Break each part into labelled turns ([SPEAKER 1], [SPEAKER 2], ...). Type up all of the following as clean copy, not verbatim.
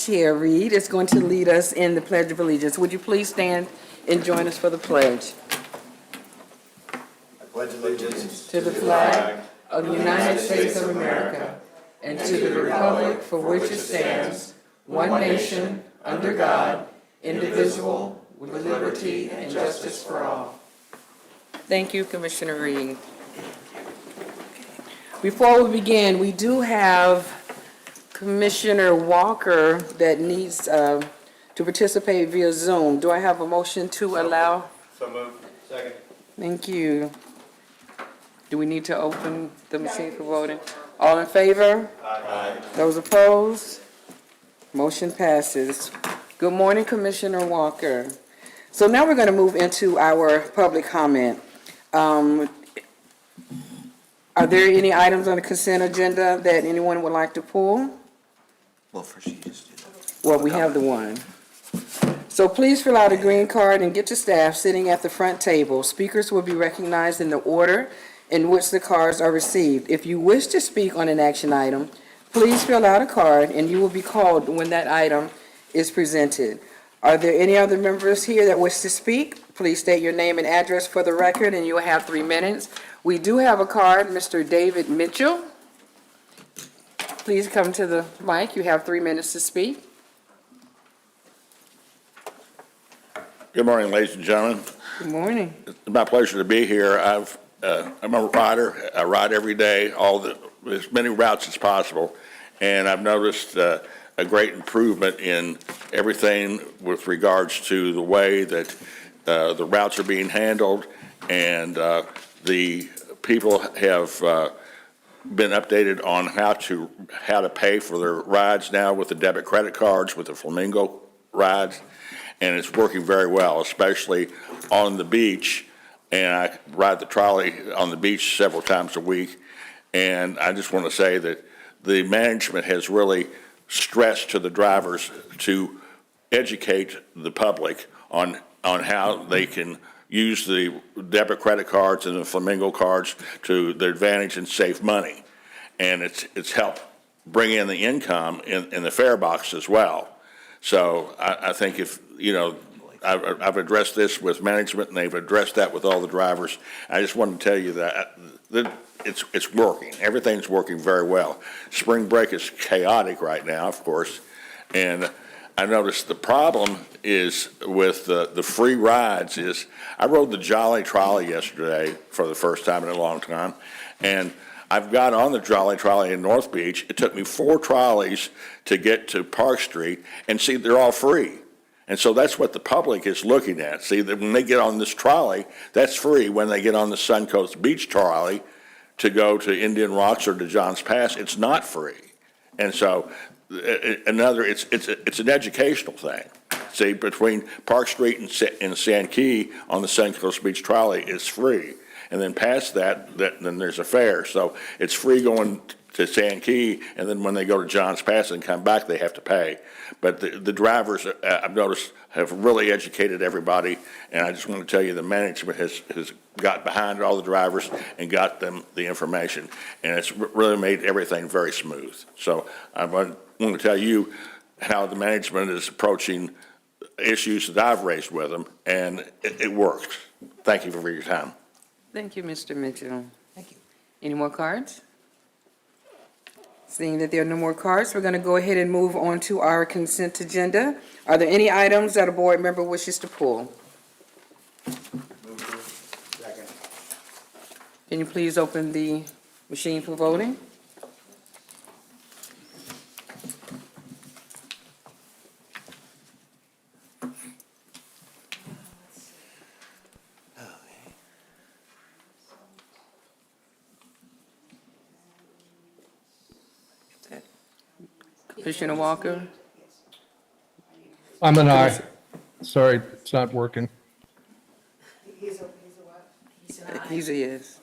[SPEAKER 1] Chair Reed is going to lead us in the Pledge of Allegiance. Would you please stand and join us for the pledge?
[SPEAKER 2] I pledge allegiance
[SPEAKER 1] To the flag of the United States of America and to the republic for which it stands, one nation, under God, indivisible, with liberty and justice for all. Thank you, Commissioner Reed. Before we begin, we do have Commissioner Walker that needs to participate via Zoom. Do I have a motion to allow?
[SPEAKER 2] So moved. Second.
[SPEAKER 1] Thank you. Do we need to open the machine for voting? All in favor?
[SPEAKER 2] Aye.
[SPEAKER 1] Those opposed? Motion passes. Good morning, Commissioner Walker. So now we're going to move into our public comment. Are there any items on the consent agenda that anyone would like to pull?
[SPEAKER 2] Well, first you just do that.
[SPEAKER 1] Well, we have the one. So please fill out a green card and get to staff sitting at the front table. Speakers will be recognized in the order in which the cards are received. If you wish to speak on an action item, please fill out a card and you will be called when that item is presented. Are there any other members here that wish to speak? Please state your name and address for the record and you will have 3 minutes. We do have a card, Mr. David Mitchell. Please come to the mic. You have 3 minutes to speak.
[SPEAKER 3] Good morning, ladies and gentlemen.
[SPEAKER 1] Good morning.
[SPEAKER 3] It's my pleasure to be here. I'm a rider. I ride every day, as many routes as possible, and I've noticed a great improvement in everything with regards to the way that the routes are being handled, and the people have been updated on how to pay for their rides now with the debit credit cards, with the Flamingo rides, and it's working very well, especially on the beach. And I ride the trolley on the beach several times a week. And I just want to say that the management has really stressed to the drivers to educate the public on how they can use the debit credit cards and the Flamingo cards to their advantage and save money. And it's helped bring in the income in the fare box as well. So I think I've addressed this with management, and they've addressed that with all the drivers. I just want to tell you that it's working. Everything's working very well. Spring break is chaotic right now, of course, and I noticed the problem is with the free rides is I rode the Jolly Trolley yesterday for the first time in a long time, and I've got on the Jolly Trolley in North Beach. It took me 4 trolleys to get to Park Street, and see, they're all free. And so that's what the public is looking at. See, that when they get on this trolley, that's free. When they get on the Suncoast Beach trolley to go to Indian Rocks or to Johns Pass, it's not free. And so it's an educational thing. See, between Park Street and Sand Key on the Suncoast Beach trolley is free. And then past that, then there's a fare. So it's free going to Sand Key, and then when they go to Johns Pass and come back, they have to pay. But the drivers, I've noticed, have really educated everybody, and I just want to tell you the management has got behind all the drivers and got them the information, and it's really made everything very smooth. So I want to tell you how the management is approaching issues that I've raised with them, and it works. Thank you for your time.
[SPEAKER 1] Thank you, Mr. Mitchell. Thank you. Any more cards? Seeing that there are no more cards, we're going to go ahead and move on to our consent agenda. Are there any items that a board member wishes to pull?
[SPEAKER 2] Second.
[SPEAKER 1] Can you please open the machine for voting? Commissioner Walker?
[SPEAKER 4] I'm an aye. Sorry, it's not working.
[SPEAKER 1] He's a yes.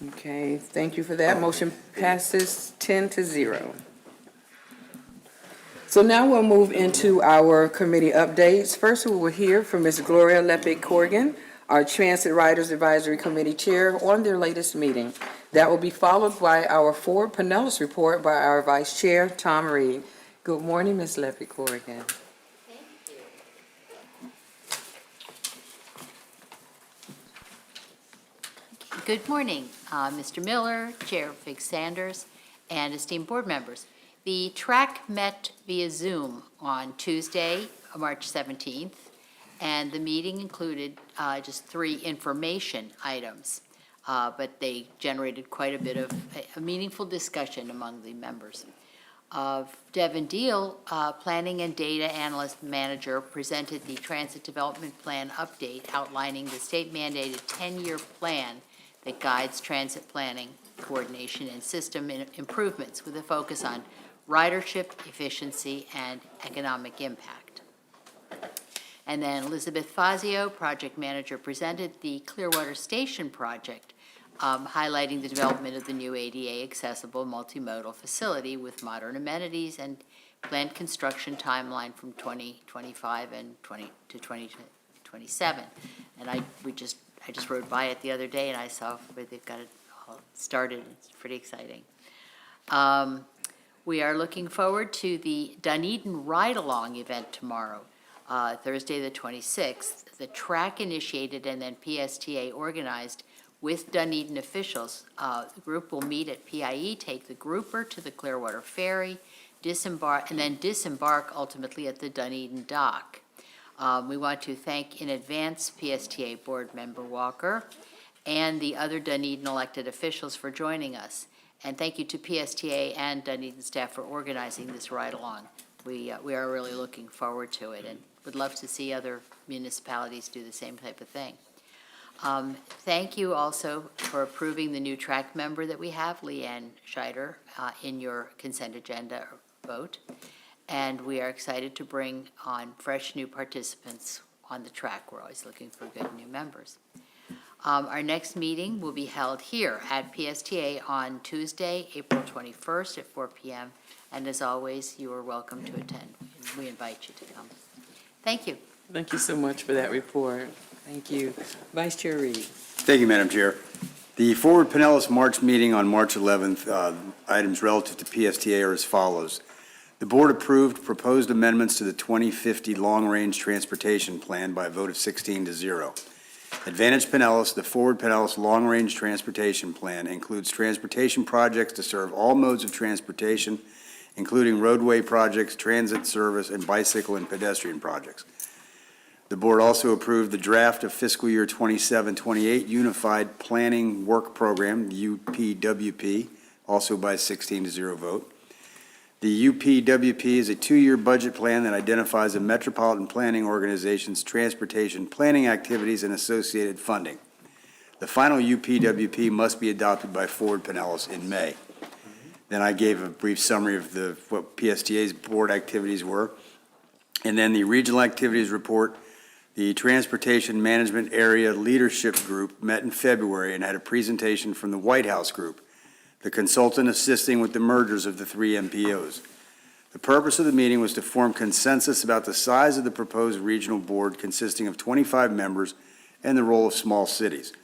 [SPEAKER 1] Okay, thank you for that. Motion passes 10-0. So now we'll move into our committee updates. First, we will hear from Ms. Gloria Lepid-Corrigan, our Transit Riders Advisory Committee Chair, on their latest meeting. That will be followed by our Ford Pinellas report by our Vice Chair, Tom Reed. Good morning, Ms. Levy Corrigan.
[SPEAKER 5] Good morning, Mr. Miller, Chair Fig Sanders, and esteemed board members. The track met via Zoom on Tuesday, March 17th, and the meeting included just 3 information items, but they generated quite a bit of a meaningful discussion among the members. Devin Deal, Planning and Data Analyst Manager, presented the Transit Development Plan update outlining the state-mandated 10-year plan that guides transit planning, coordination, and system improvements with a focus on ridership, efficiency, and economic impact. And then Elizabeth Fazio, Project Manager, presented the Clearwater Station project, highlighting the development of the new ADA accessible multimodal facility with modern amenities and planned construction timeline from 2025 and 2027. And I just rode by it the other day and I saw where they've got it all started. It's pretty exciting. We are looking forward to the Dunedin Ride-Along event tomorrow, Thursday the 26th. The track initiated and then PSTA organized with Dunedin officials. The group will meet at PIE, take the grouper to the Clearwater Ferry, disembark ultimately at the Dunedin dock. We want to thank in advance PSTA board member Walker and the other Dunedin elected officials for joining us. And thank you to PSTA and Dunedin staff for organizing this ride-along. We are really looking forward to it and would love to see other municipalities do the same type of thing. Thank you also for approving the new track member that we have, Leanne Scheider, in your consent agenda vote. And we are excited to bring on fresh new participants on the track. We're always looking for good new members. Our next meeting will be held here at PSTA on Tuesday, April 21st at 4 p.m. And as always, you are welcome to attend. We invite you to come. Thank you.
[SPEAKER 1] Thank you so much for that report. Thank you. Vice Chair Reed.
[SPEAKER 2] Thank you, Madam Chair. The Forward Pinellas March meeting on March 11th, items relative to PSTA are as follows. The board approved proposed amendments to the 2050 Long-Range Transportation Plan by a vote of 16-0. Advantage Pinellas, the Forward Pinellas Long-Range Transportation Plan includes transportation projects to serve all modes of transportation, including roadway projects, transit service, and bicycle and pedestrian projects. The board also approved the draft of fiscal year 27-28 Unified Planning Work Program, the UPWP, also by 16-0 vote. The UPWP is a 2-year budget plan that identifies a metropolitan planning organization's transportation planning activities and associated funding. The final UPWP must be adopted by Forward Pinellas in May. Then I gave a brief summary of what PSTA's board activities were. And then the regional activities report. The Transportation Management Area Leadership Group met in February and had a presentation from the White House Group, the consultant assisting with the mergers of the 3 MPOs. The purpose of the meeting was to form consensus about the size of the proposed regional board consisting of 25 members and the role of small cities.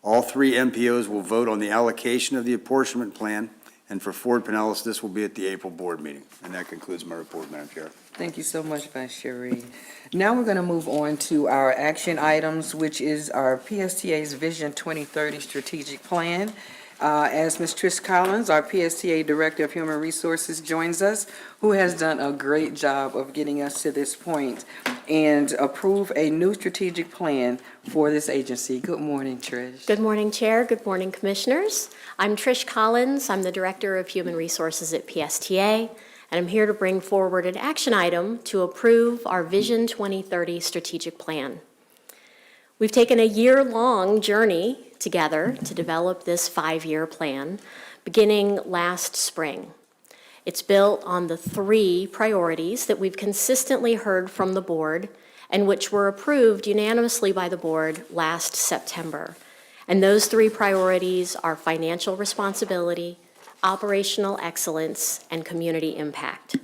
[SPEAKER 2] All 3 MPOs will vote on the allocation of the apportionment plan, and for Forward Pinellas, this will be at the April board meeting. And that concludes my report, Madam Chair.
[SPEAKER 1] Thank you so much, Vice Chair Reed. Now we're going to move on to our action items, which is our PSTA's Vision 2030 Strategic Plan. As Ms. Trish Collins, our PSTA Director of Human Resources, joins us, who has done a great job of getting us to this point and approve a new strategic plan for this agency. Good morning, Trish.
[SPEAKER 6] Good morning, Chair. Good morning, Commissioners. I'm Trish Collins. I'm the Director of Human Resources at PSTA, and I'm here to bring forward an action item to approve our Vision 2030 strategic plan. We've taken a year-long journey together to develop this 5-year plan, beginning last spring. It's built on the 3 priorities that we've consistently heard from the board and which were approved unanimously by the board last September. And those 3 priorities are financial responsibility, operational excellence, and community impact.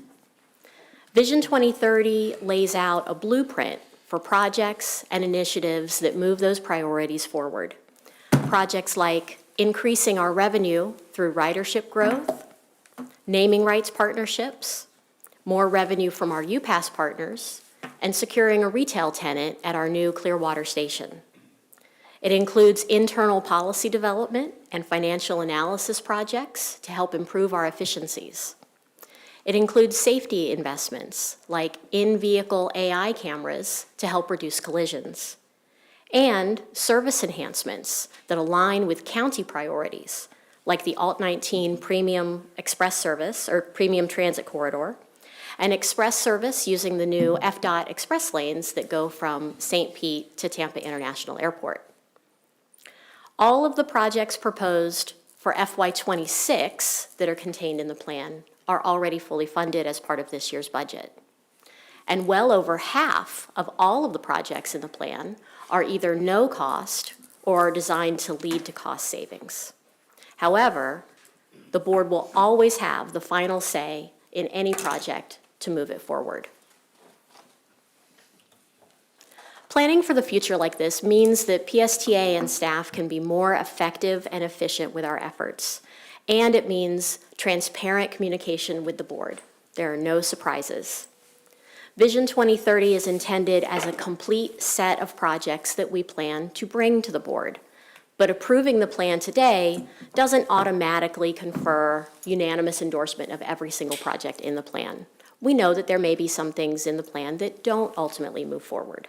[SPEAKER 6] Vision 2030 lays out a blueprint for projects and initiatives that move those priorities forward. Projects like increasing our revenue through ridership growth, naming rights partnerships, more revenue from our UPass partners, and securing a retail tenant at our new Clearwater station. It includes internal policy development and financial analysis projects to help improve our efficiencies. It includes safety investments like in-vehicle AI cameras to help reduce collisions, and service enhancements that align with county priorities like the Alt-19 Premium Express Service or Premium Transit Corridor, and express service using the new FDOT express lanes that go from St. Pete to Tampa International Airport. All of the projects proposed for FY26 that are contained in the plan are already fully funded as part of this year's budget. And well over half of all of the projects in the plan are either no cost or are designed to lead to cost savings. However, the board will always have the final say in any project to move it forward. Planning for the future like this means that PSTA and staff can be more effective and efficient with our efforts. And it means transparent communication with the board. There are no surprises. Vision 2030 is intended as a complete set of projects that we plan to bring to the board. But approving the plan today doesn't automatically confer unanimous endorsement of every single project in the plan. We know that there may be some things in the plan that don't ultimately move forward.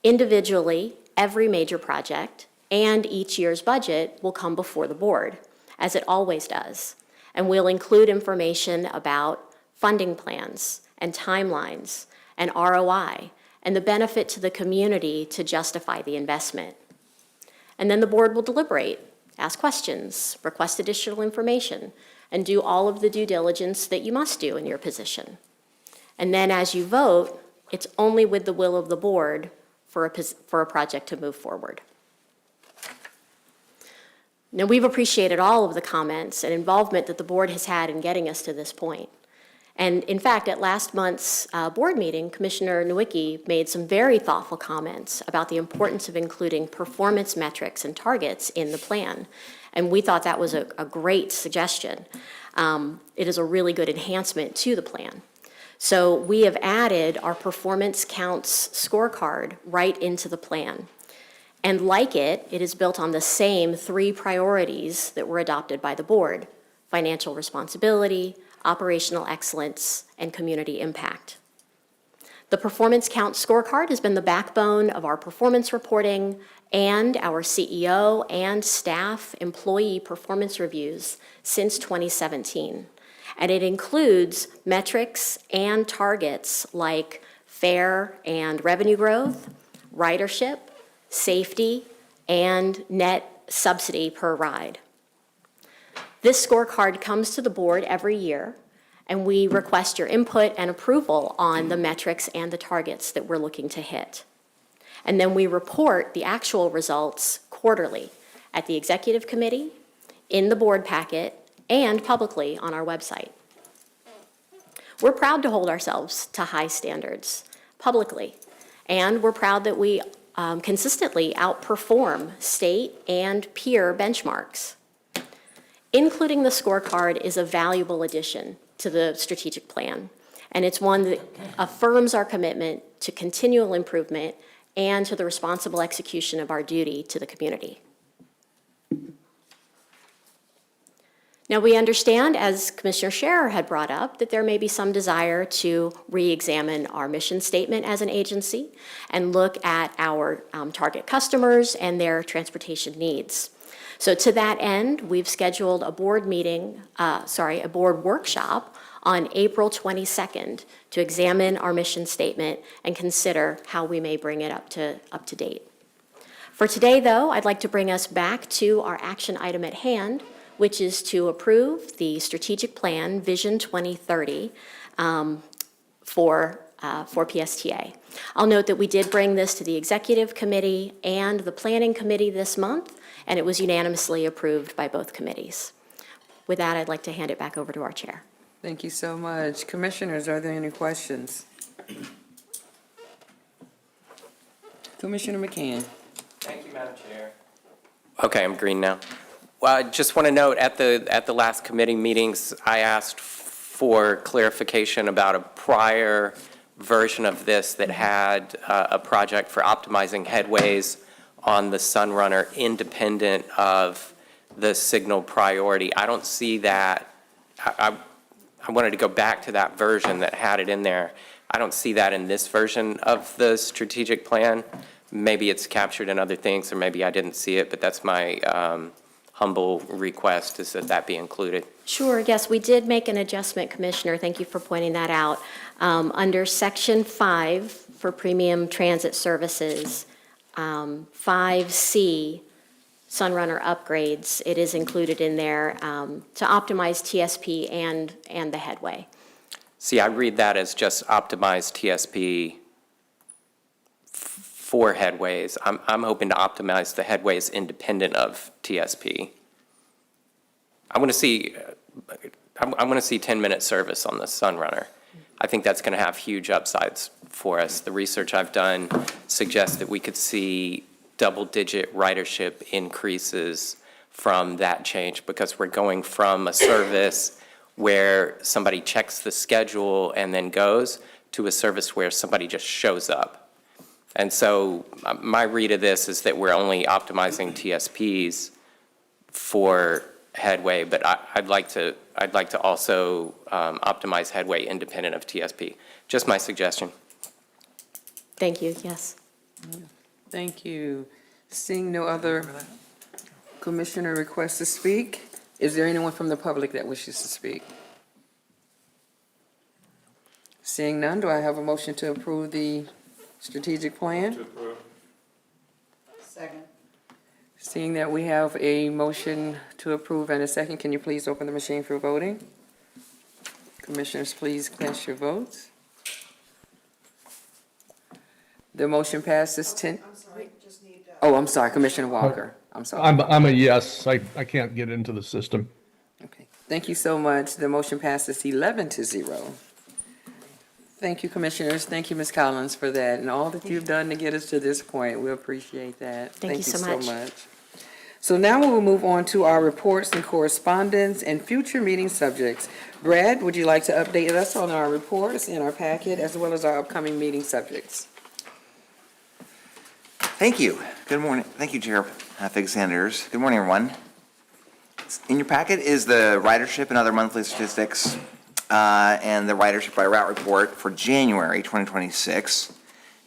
[SPEAKER 6] Individually, every major project and each year's budget will come before the board, as it always does, and we'll include information about funding plans and timelines and ROI and the benefit to the community to justify the investment. And then the board will deliberate, ask questions, request additional information, and do all of the due diligence that you must do in your position. And then as you vote, it's only with the will of the board for a project to move forward. Now, we've appreciated all of the comments and involvement that the board has had in getting us to this point. And in fact, at last month's board meeting, Commissioner Nowicki made some very thoughtful comments about the importance of including performance metrics and targets in the plan. And we thought that was a great suggestion. It is a really good enhancement to the plan. So we have added our performance counts scorecard right into the plan. And like it is built on the same 3 priorities that were adopted by the board: financial responsibility, operational excellence, and community impact. The performance count scorecard has been the backbone of our performance reporting and our CEO and staff employee performance reviews since 2017. And it includes metrics and targets like fare and revenue growth, ridership, safety, and net subsidy per ride. This scorecard comes to the board every year, and we request your input and approval on the metrics and the targets that we're looking to hit. And then we report the actual results quarterly at the executive committee, in the board packet, and publicly on our website. We're proud to hold ourselves to high standards publicly, and we're proud that we consistently outperform state and peer benchmarks. Including the scorecard is a valuable addition to the strategic plan, and it's one that affirms our commitment to continual improvement and to the responsible execution of our duty to the community. Now, we understand, as Commissioner Scherer had brought up, that there may be some desire to re-examine our mission statement as an agency and look at our target customers and their transportation needs. So to that end, we've scheduled a board workshop on April 22nd to examine our mission statement and consider how we may bring it up to date. For today, though, I'd like to bring us back to our action item at hand, which is to approve the strategic plan, Vision 2030, for PSTA. I'll note that we did bring this to the executive committee and the planning committee this month, and it was unanimously approved by both committees. With that, I'd like to hand it back over to our chair.
[SPEAKER 1] Thank you so much. Commissioners, are there any questions? Commissioner McCann.
[SPEAKER 7] Thank you, Madam Chair. Okay, I'm green now. Well, I just want to note, at the last committee meetings, I asked for clarification about a prior version of this that had a project for optimizing headways on the Sunrunner independent of the signal priority. I don't see that. I wanted to go back to that version that had it in there. I don't see that in this version of the strategic plan. Maybe it's captured in other things, or maybe I didn't see it, but that's my humble request, is that that be included.
[SPEAKER 6] Sure, yes, we did make an adjustment, Commissioner. Thank you for pointing that out. Under Section 5 for premium transit services, 5C, Sunrunner upgrades, it is included in there to optimize TSP and the headway.
[SPEAKER 7] See, I read that as just optimized TSP for headways. I'm hoping to optimize the headways independent of TSP. I want to see 10-minute service on the Sunrunner. I think that's going to have huge upsides for us. The research I've done suggests that we could see double-digit ridership increases from that change, because we're going from a service where somebody checks the schedule and then goes to a service where somebody just shows up. And so my read of this is that we're only optimizing TSPs for headway, but I'd like to also optimize headway independent of TSP. Just my suggestion.
[SPEAKER 6] Thank you, yes.
[SPEAKER 1] Thank you. Seeing no other commissioner requests to speak, is there anyone from the public that wishes to speak? Seeing none, do I have a motion to approve the strategic plan?
[SPEAKER 8] Second.
[SPEAKER 1] Seeing that we have a motion to approve and a second, can you please open the machine for voting? Commissioners, please cast your votes. The motion passes 10.
[SPEAKER 8] I'm sorry, just need,
[SPEAKER 1] Oh, I'm sorry, Commissioner Walker. I'm sorry.
[SPEAKER 4] I'm a yes. I can't get into the system.
[SPEAKER 1] Okay. Thank you so much. The motion passes 11-0. Thank you, Commissioners. Thank you, Ms. Collins, for that, and all that you've done to get us to this point. We appreciate that.
[SPEAKER 6] Thank you so much.
[SPEAKER 1] So now we will move on to our reports and correspondence and future meeting subjects. Brad, would you like to update us on our reports in our packet as well as our upcoming meeting subjects?
[SPEAKER 9] Thank you. Good morning. Thank you, Chair Fig Sanders. Good morning, everyone. In your packet is the ridership and other monthly statistics and the ridership by route report for January 2026.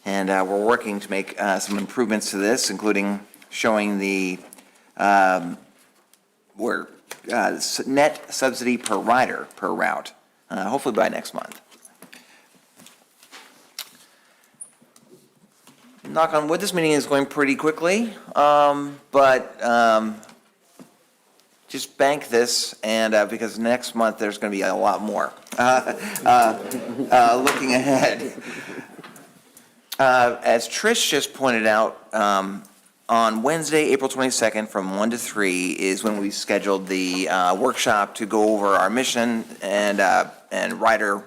[SPEAKER 9] And we're working to make some improvements to this, including showing the net subsidy per rider per route, hopefully by next month. Knock on wood, this meeting is going pretty quickly, but just bank this, and because next month there's going to be a lot more. Looking ahead, as Trish just pointed out, on Wednesday, April 22nd, from 1 to 3 is when we scheduled the workshop to go over our mission and rider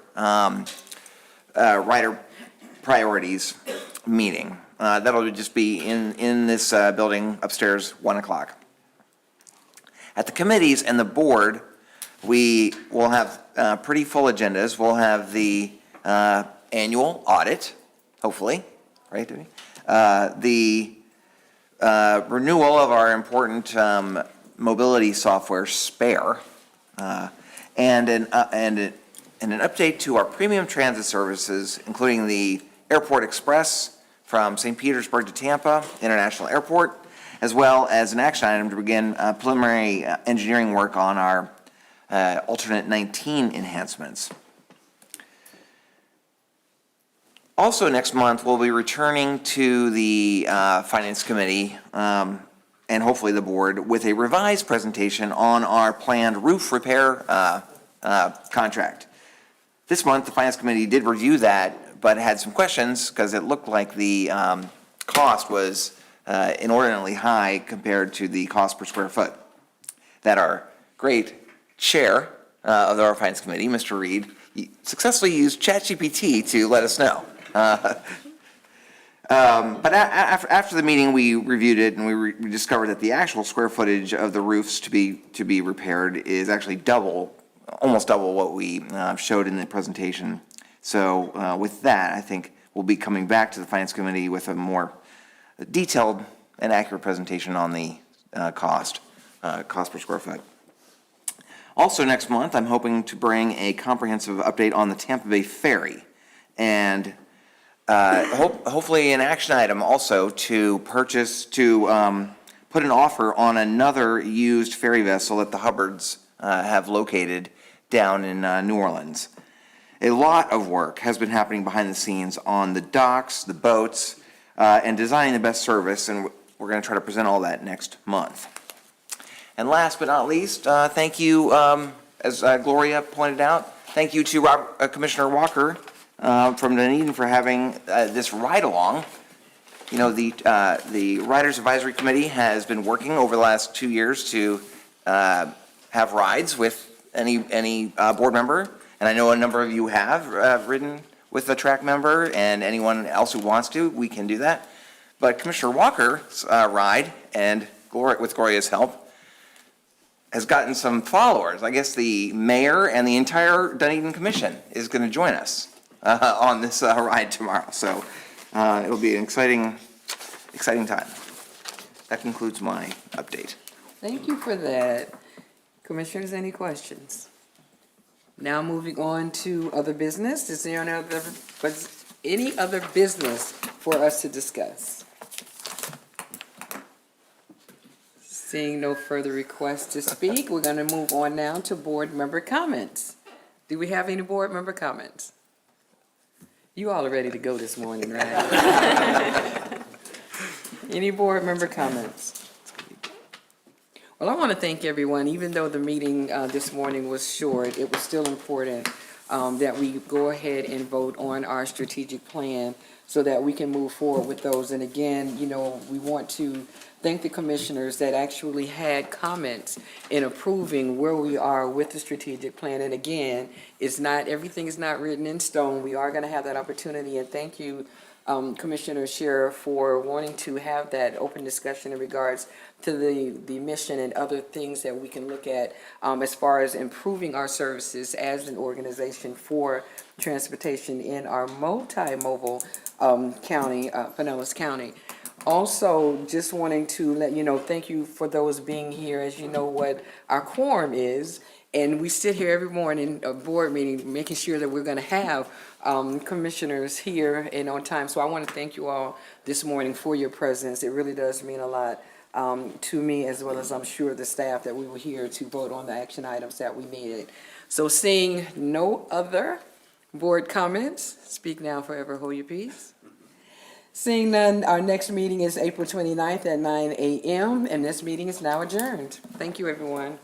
[SPEAKER 9] priorities meeting. That'll just be in this building upstairs, 1 o'clock. At the committees and the board, we will have pretty full agendas. We'll have the annual audit, hopefully, right, Debbie? The renewal of our important mobility software, Spare, and an update to our premium transit services, including the Airport Express from St. Petersburg to Tampa International Airport, as well as an action item to begin preliminary engineering work on our alternate 19 enhancements. Also next month, we'll be returning to the Finance Committee and hopefully the board with a revised presentation on our planned roof repair contract. This month, the Finance Committee did review that, but had some questions because it looked like the cost was inordinately high compared to the cost per square foot. That our great chair of our Finance Committee, Mr. Reed, successfully used ChatGPT to let us know. But after the meeting, we reviewed it and we discovered that the actual square footage of the roofs to be repaired is actually double almost double what we showed in the presentation. So with that, I think we'll be coming back to the Finance Committee with a more detailed and accurate presentation on the cost per square foot. Also next month, I'm hoping to bring a comprehensive update on the Tampa Bay Ferry, and hopefully an action item also to put an offer on another used ferry vessel that the Hubbards have located down in New Orleans. A lot of work has been happening behind the scenes on the docks, the boats, and designing the best service, and we're going to try to present all that next month. And last but not least, thank you, as Gloria pointed out, thank you to Commissioner Walker from Dunedin for having this ride-along. You know, the Riders Advisory Committee has been working over the last 2 years to have rides with any board member, and I know a number of you have ridden with a track member, and anyone else who wants to, we can do that. But Commissioner Walker's ride, and with Gloria's help, has gotten some followers. I guess the mayor and the entire Dunedin Commission is going to join us on this ride tomorrow. So it'll be an exciting time. That concludes my update.
[SPEAKER 1] Thank you for that. Commissioners, any questions? Now moving on to other business. Is there any other business for us to discuss? Seeing no further requests to speak, we're going to move on now to board member comments. Do we have any board member comments? You all are ready to go this morning, right? Any board member comments? Well, I want to thank everyone. Even though the meeting this morning was short, it was still important that we go ahead and vote on our strategic plan so that we can move forward with those. And again, you know, we want to thank the commissioners that actually had comments in approving where we are with the strategic plan. And again, everything is not written in stone. We are going to have that opportunity. And thank you, Commissioner Scherer, for wanting to have that open discussion in regards to the mission and other things that we can look at as far as improving our services as an organization for transportation in our multimodal county, Pinellas County. Also, just wanting to let you know, thank you for those being here. As you know what our quorum is, and we sit here every morning, a board meeting, making sure that we're going to have commissioners here and on time. So I want to thank you all this morning for your presence. It really does mean a lot to me, as well as I'm sure the staff, that we were here to vote on the action items that we needed. So seeing no other board comments, speak now, forever hold your peace. Seeing none, our next meeting is April 29th at 9 a.m. and this meeting is now adjourned. Thank you, everyone.